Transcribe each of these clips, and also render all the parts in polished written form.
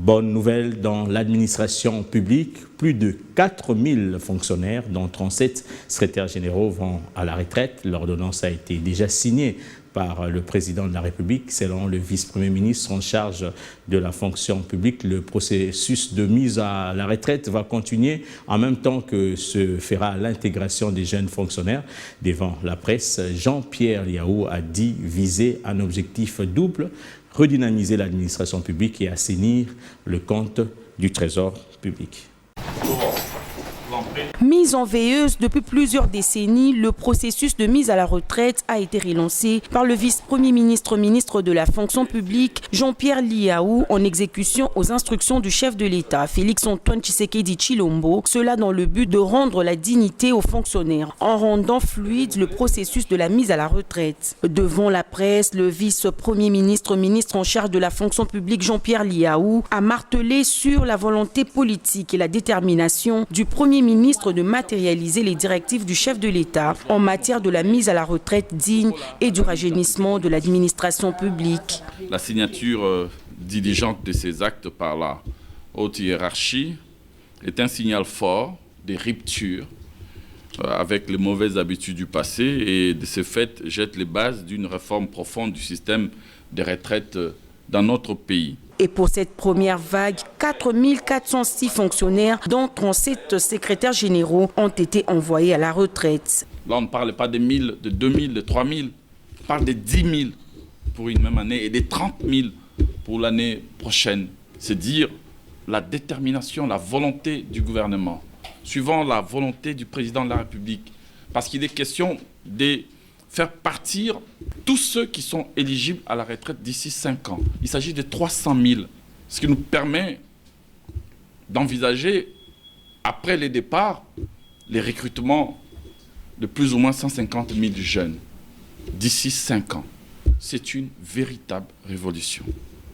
Bonne nouvelle dans l'administration publique, plus de 4000 fonctionnaires, dont 37 secrétaires généraux, vont à la retraite. L'ordonnance a été déjà signée par le président de la République. Selon le vice-premier ministre en charge de la fonction publique, le processus de mise à la retraite va continuer en même temps que se fera l'intégration des jeunes fonctionnaires. Devant la presse, Jean-Pierre Liaou a dit viser un objectif double: redynamiser l'administration publique et assainir le compte du Trésor public. Mise en veilleuse depuis plusieurs décennies, le processus de mise à la retraite a été relancé par le vice-premier ministre, ministre de la fonction publique, Jean-Pierre Liaou, en exécution aux instructions du chef de l'État, Félix-Antoine Tshisekedi Tshilombo, cela dans le but de rendre la dignité aux fonctionnaires, en rendant fluide le processus de la mise à la retraite. Devant la presse, le vice-premier ministre, ministre en charge de la fonction publique, Jean-Pierre Liaou, a martelé sur la volonté politique et la détermination du Premier ministre de matérialiser les directives du chef de l'État en matière de la mise à la retraite digne et du rajeunissement de l'administration publique. La signature diligente de ces actes par la haute hiérarchie est un signal fort des ruptures avec les mauvaises habitudes du passé et de ce fait jette les bases d'une réforme profonde du système des retraites dans notre pays. Et pour cette première vague, 4406 fonctionnaires, dont 37 secrétaires généraux, ont été envoyés à la retraite. Là, on ne parle pas de 1000, de 2000, de 3000. On parle de 10 000 pour une même année et de 30 000 pour l'année prochaine. C'est dire la détermination, la volonté du gouvernement, suivant la volonté du président de la République. Parce qu'il est question de faire partir tous ceux qui sont éligibles à la retraite d'ici 5 ans. Il s'agit de 300 000, ce qui nous permet d'envisager, après les départs, les recrutements de plus ou moins 150 000 jeunes d'ici 5 ans. C'est une véritable révolution.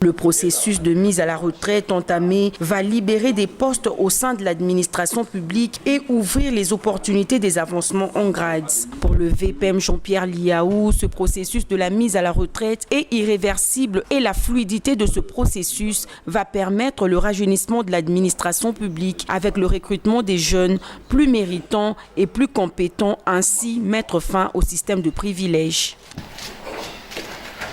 Le processus de mise à la retraite entamé va libérer des postes au sein de l'administration publique et ouvrir les opportunités des avancements en grade. Pour le VPM Jean-Pierre Liaou, ce processus de la mise à la retraite est irréversible et la fluidité de ce processus va permettre le rajeunissement de l'administration publique avec le recrutement des jeunes plus méritants et plus compétents, ainsi mettre fin au système de privilèges.